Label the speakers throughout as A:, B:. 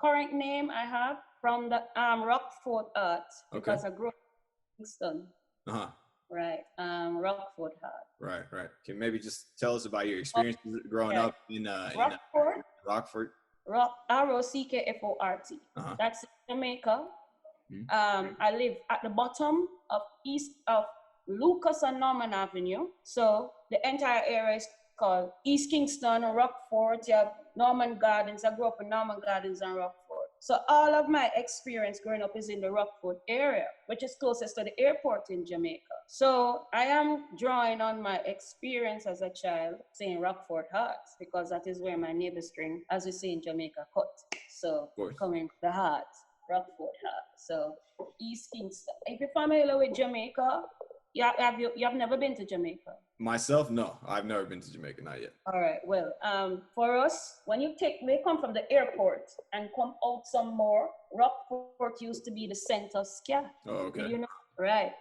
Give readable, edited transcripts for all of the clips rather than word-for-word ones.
A: current name I have from the Rockford art because I grew up in Kingston. Right. Rockford art.
B: Right. Can maybe just tell us about your experiences growing up in Rockford?
A: Rockfort. That's Jamaica. I live at the bottom of east of Lucas and Norman Avenue. So the entire area is called East Kingston, Rockfort. You have Norman Gardens. I grew up in Norman Gardens and Rockfort. So all of my experience growing up is in the Rockfort area, which is closest to the airport in Jamaica. So I am drawing on my experience as a child saying Rockfort Hearts because that is where my neighbor string, as we say in Jamaica, cut. So coming from the heart, Rockfort Heart. So East Kingston. If you're familiar with Jamaica, you have never been to Jamaica?
B: Myself, no. I've never been to Jamaica, not yet.
A: All right. Well, for us, when we come from the airport and come out some more, Rockfort used to be the center of SKA.
B: Oh, okay.
A: You know, right?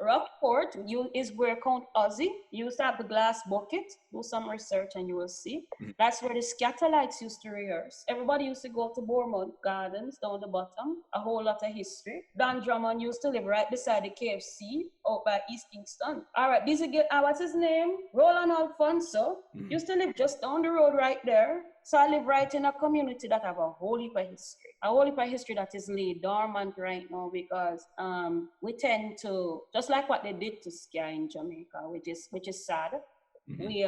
A: Rockfort is where Count Ozzy used to have the glass bucket. Do some research and you will see. That's where the Scatolites used to rehearse. Everybody used to go to Bournemouth Gardens down the bottom. A whole lot of history. Don Drummond used to live right beside the KFC out by East Kingston. All right, what's his name? Roland Alfonso used to live just down the road right there. So I live right in a community that have a whole heap of history. A whole heap of history that is laid dormant right now because we tend to, just like what they did to SKA in Jamaica, which is sad. We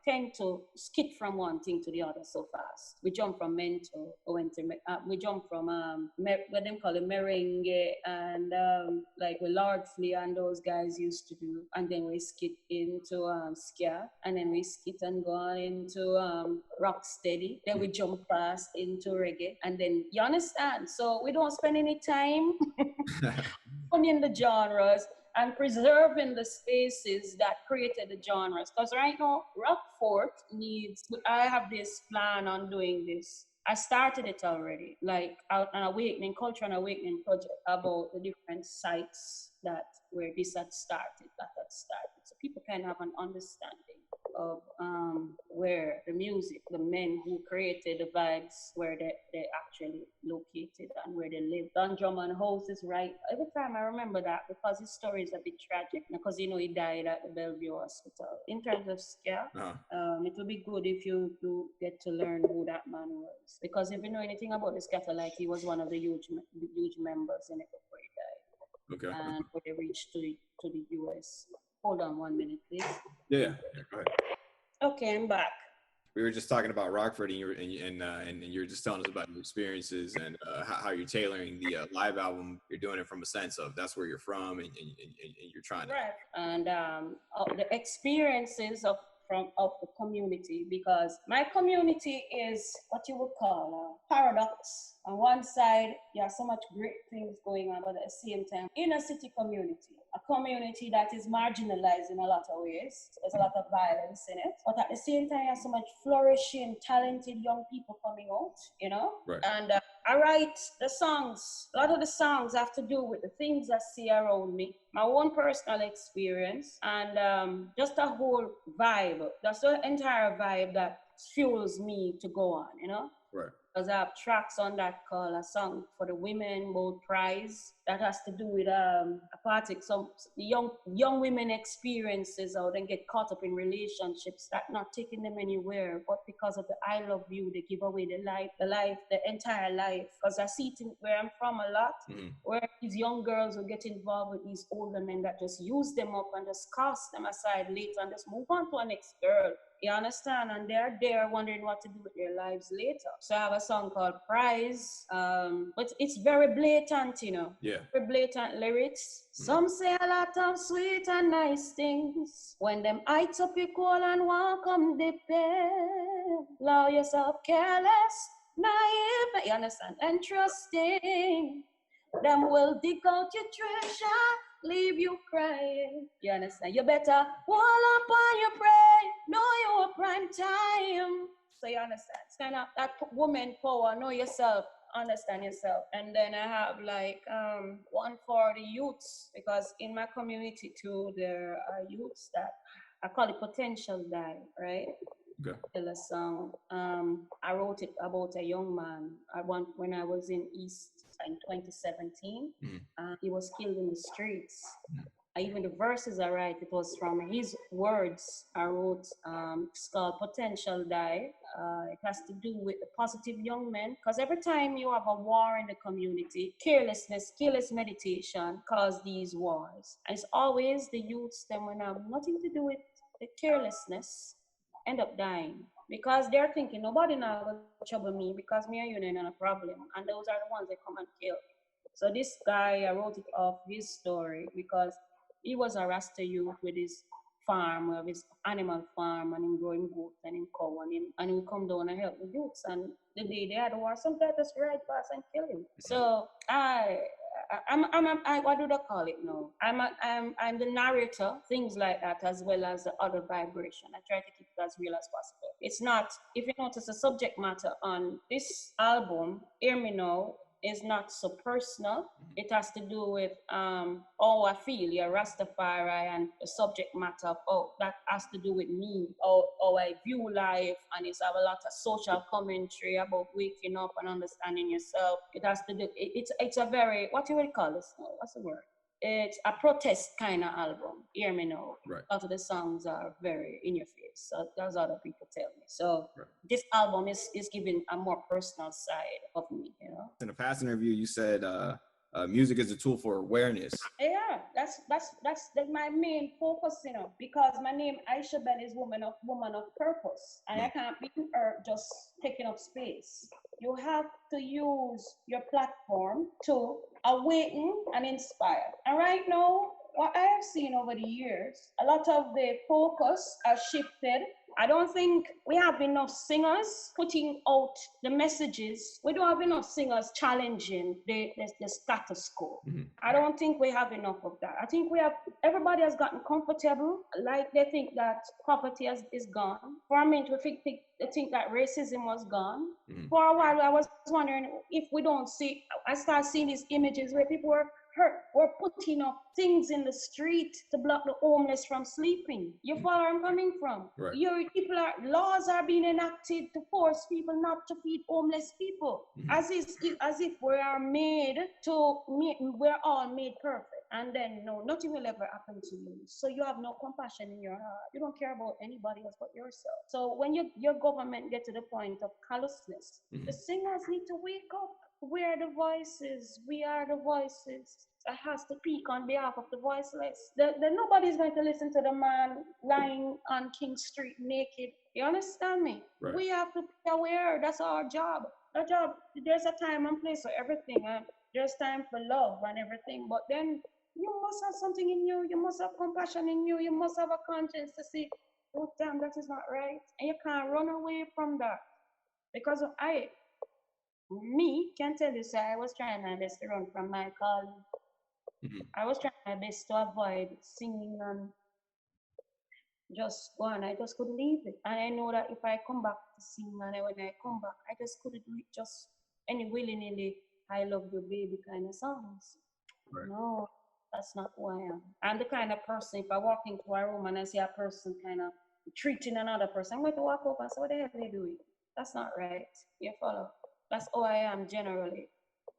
A: tend to skip from one thing to the other so fast. We jump from we jump from what they call it, merengue and like the Lord Flea and those guys used to do, and then we skip into SKA, and then we skip and go on into rocksteady. Then we jump fast into reggae, and then you understand. So we don't spend any time in the genres and preserving the spaces that created the genres. Because right now, Rockfort I have this plan on doing this. I started it already, like an culture and awakening project about the different sites where this had started, so people can have an understanding of where the music, the men who created the vibes, where they actually located and where they live. Don Drummond House is right. Every time I remember that because his story is a bit tragic because he died at the Bellevue Hospital. In terms of SKA, it would be good if you do get to learn who that man was, because if you know anything about the Scatolites, he was one of the huge members in it before he died.
B: Okay.
A: And when they reached to the US. Hold on 1 minute, please.
B: Yeah, go ahead.
A: Okay, I'm back.
B: We were just talking about Rockford, and you're just telling us about your experiences and how you're tailoring the live album. You're doing it from a sense of that's where you're from, and you're trying to.
A: Right. And the experiences of the community, because my community is what you would call a paradox. On one side, you have so much great things going on, but at the same time, inner city community, a community that is marginalized in a lot of ways. There's a lot of violence in it, but at the same time, you have so much flourishing, talented young people coming out,
B: Right.
A: And I write the songs. A lot of the songs have to do with the things I see around me, my own personal experience, and just a whole vibe. That's the entire vibe that fuels me to go on,
B: Right.
A: Because I have tracks on that called A Song for the Women Boat Prize that has to do with a party, some young women experiences how they get caught up in relationships that not taking them anywhere, but because of the I love you, they give away the entire life. Because I see it where I'm from a lot, where these young girls will get involved with these older men that just use them up and just cast them aside later and just move on to a next girl. You understand? And they're there wondering what to do with their lives later. So I have a song called Prize, but it's very blatant,
B: Yeah.
A: Very blatant lyrics. Some say a lot of sweet and nice things. When them heights up you call and walk come depend. Allow yourself careless, naive, you understand? And trusting. Them will dig out your treasure, leave you crying. You understand? You better wall up on your prey, know your prime time. So you understand? It's kind of that woman power, know yourself, understand yourself. And then I have like one for the youths, because in my community too, there are youths that I call it potential die, right?
B: Okay.
A: A song. I wrote it about a young man. When I was in East in 2017. He was killed in the streets. Even the verses I write, it was from his words. I wrote, it's called Potential Die. It has to do with the positive young men. Because every time you have a war in the community, carelessness, careless meditation cause these wars. And it's always the youths, them when have nothing to do with the carelessness, end up dying. Because they're thinking, nobody now will trouble me because me and you ain't a problem. And those are the ones that come and kill. So this guy, I wrote it off his story because he was a Rasta youth with his farm, with his animal farm, and him growing goat and him cow, and he would come down and help the youths. And the day they had a war, sometimes just ride past and kill him. So what do they call it now? I'm the narrator, things like that, as well as the other vibration. I try to keep it as real as possible. It's not, if you notice, the subject matter on this album, Hear Me Now, is not so personal. It has to do with how I feel, yeah, Rastafari, and the subject matter of that has to do with me, how I view life, and it's have a lot of social commentary about waking up and understanding yourself. It has to do, it's a very, what you would call this? What's the word? It's a protest kind of album. Hear Me Now.
B: Right.
A: A lot of the songs are very in your face. So that's other people tell me. So this album is giving a more personal side of me, you know.
B: In a past interview, you said music is a tool for awareness.
A: Yeah, that's my main focus, you know, because my name Isha Bel is woman of purpose, and I can't be on earth just taking up space. You have to use your platform to awaken and inspire. And right now, what I have seen over the years, a lot of the focus has shifted. I don't think we have enough singers putting out the messages. We don't have enough singers challenging the status quo. I don't think we have enough of that. I think everybody has gotten comfortable, like they think that poverty is gone. For a minute, they think that racism was gone. For a while, I was wondering if we don't see, I start seeing these images where people were hurt. We're putting up things in the street to block the homeless from sleeping. You follow where I'm coming from?
B: Right.
A: Laws are being enacted to force people not to feed homeless people, as if we're all made perfect. And then no, nothing will ever happen to you. So you have no compassion in your heart. You don't care about anybody else but yourself. So when your government get to the point of callousness, the singers need to wake up. We're the voices. We are the voices. I has to speak on behalf of the voiceless. Nobody's going to listen to the man lying on King Street naked. You understand me?
B: Right.
A: We have to be aware. That's our job. Our job. There's a time and place for everything. There's time for love and everything. But then you must have something in you. You must have compassion in you. You must have a conscience to see, oh damn, that is not right. And you can't run away from that. Because can tell you, sir, I was trying my best to run from my calling. I was trying my best to avoid singing and just go on. I just couldn't leave it. And I know that if I come back to sing, and when I come back, I just couldn't do it just any willy-nilly, I love you, baby kind of songs. Right. No, that's not who I am. I'm the kind of person, if I walk into a room and I see a person kind of treating another person, I'm going to walk up and say, what the hell are they doing? That's not right. You follow? That's who I am generally.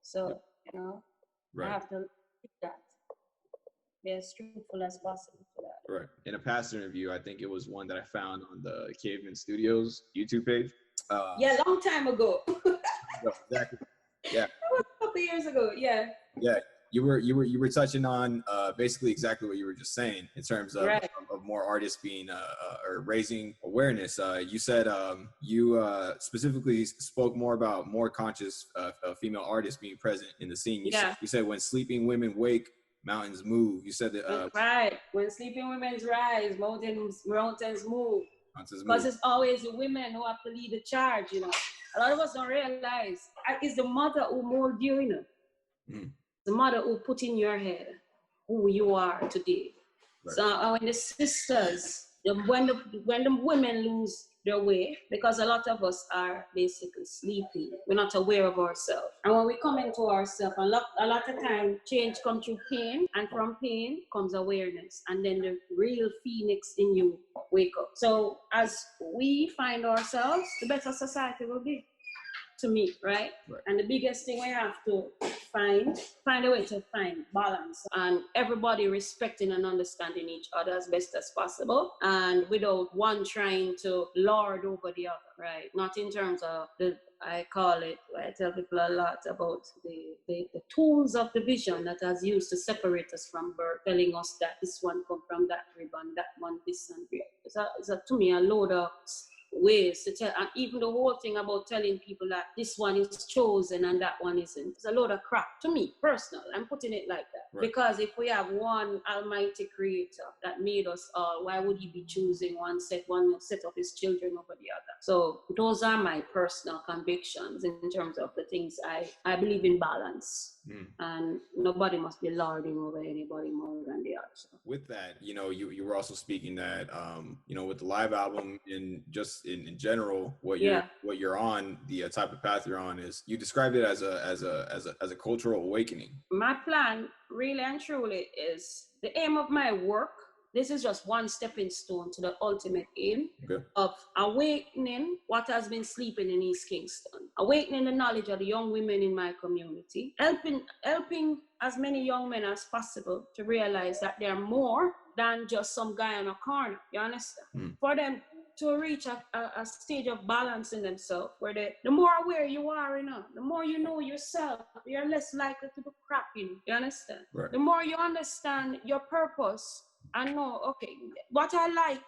A: So, you know, I have to keep that. Be as truthful as possible for that.
B: Right. In a past interview, I think it was one that I found on the Caveman Studios YouTube page.
A: Long time ago.
B: Exactly. Yeah.
A: That was a couple years ago. Yeah.
B: Yeah. You were touching on basically exactly what you were just saying in terms of, of more artists being or raising awareness. You said you specifically spoke more about more conscious female artists being present in the scene. You said when sleeping women wake, mountains move. You said that
A: right. When sleeping women rise, mountains move. Because it's always the women who have to lead the charge. You know, a lot of us don't realize it's the mother who mold you. You know. The mother who put in your head who you are today. Right. So when the sisters, when the women lose their way, because a lot of us are basically sleeping. We're not aware of ourselves. And when we come into ourselves, a lot of time change comes through pain, and from pain comes awareness. And then the real phoenix in you wake up. So as we find ourselves, the better society will be, to me, right? And the biggest thing we have to find a way to find balance, and everybody respecting and understanding each other as best as possible, and without one trying to lord over the other, right? Not in terms of I tell people a lot about the tools of division that has used to separate us from birth, telling us that this one come from that ribbon, that one this and that. It's to me a load of ways to tell, and even the whole thing about telling people that this one is chosen and that one isn't, it's a load of crap to me personally. I'm putting it like that, because if we have one almighty creator that made us all, why would he be choosing one set of his children over the other? So those are my personal convictions in terms of the things I believe in balance. And nobody must be lording over anybody more than the other. So.
B: With that, you were also speaking that with the live album and just in general, what you're on, the type of path you're on, is you described it as a cultural awakening.
A: My plan, really and truly, is the aim of my work. This is just one stepping stone to the ultimate aim of awakening what has been sleeping in East Kingston, awakening the knowledge of the young women in my community, helping as many young men as possible to realize that they're more than just some guy on a corner. You understand? For them to reach a stage of balance in themselves, where the more aware you are, the more you know yourself, you're less likely to do crap. You understand?
B: Right.
A: The more you understand your purpose, I know, okay, what I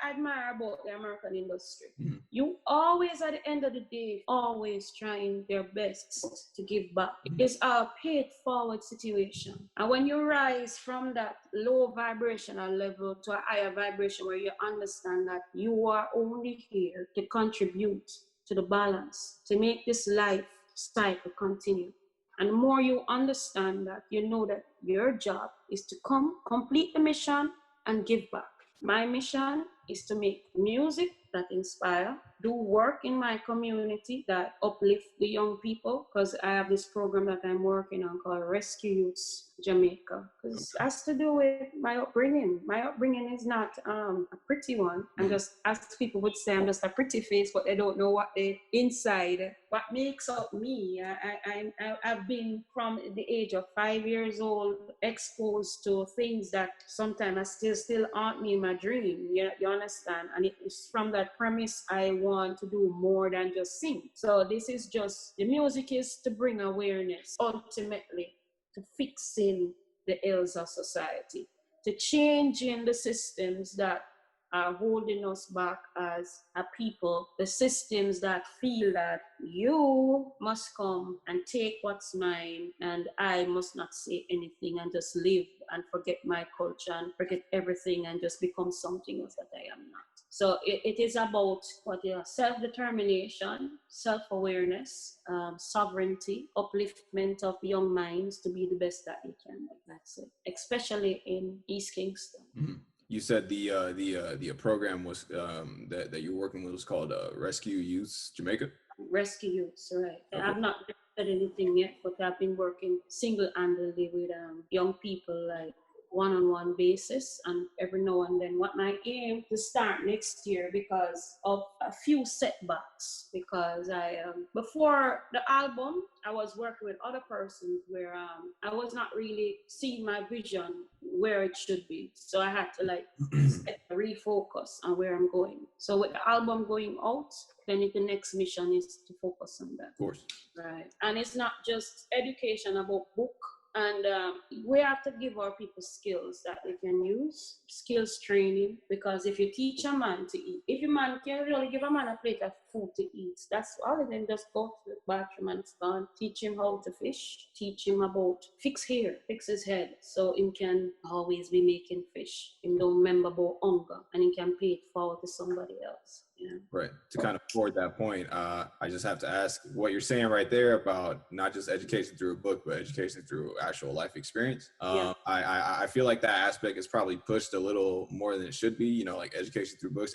A: admire about the American industry, you always, at the end of the day, always trying their best to give back. It's a paid forward situation. And when you rise from that low vibrational level to a higher vibration, where you understand that you are only here to contribute to the balance, to make this life cycle continue. And the more you understand that, you know that your job is to come, complete the mission, and give back. My mission is to make music that inspire, do work in my community that uplift the young people, because I have this program that I'm working on called Rescue Youths Jamaica, because it has to do with my upbringing. My upbringing is not a pretty one. I'm just, as people would say, I'm just a pretty face, but they don't know what the inside, what makes up me. I've been from the age of 5 years old exposed to things that sometimes still haunt me in my dream. You understand? And it's from that premise I want to do more than just sing. So this is just, the music is to bring awareness, ultimately to fixing the ills of society, to changing the systems that are holding us back as a people, the systems that feel that you must come and take what's mine and I must not say anything and just live and forget my culture and forget everything and just become something else that I am not. So it is about self-determination, self-awareness, sovereignty, upliftment of young minds to be the best that they can be. That's it, especially in East Kingston.
B: Mm-hmm. You said the program was that you're working with was called Rescue Youths Jamaica? Rescue
A: Youths, right. Okay. I've not said anything yet, but I've been working single-handedly with young people, like one-on-one basis, and every now and then. What my aim to start next year, because of a few setbacks, because before the album I was working with other persons where I was not really seeing my vision where it should be, so I had to refocus on where I'm going. So with the album going out, then the next mission is to focus on that.
B: Of course.
A: Right. And it's not just education about book. And we have to give our people skills that they can use, skills training, because if you teach a man to eat, if a man can really give a man a plate of food to eat, that's all of them just go to the bathroom and it's gone. Teach him how to fish, teach him about fix his head, so he can always be making fish. He don't remember about hunger and he can pay it forward to somebody else. Yeah.
B: Right. To kind of forward that point, I just have to ask what you're saying right there about not just education through a book, but education through actual life experience. I feel like that aspect is probably pushed a little more than it should be, like education through books.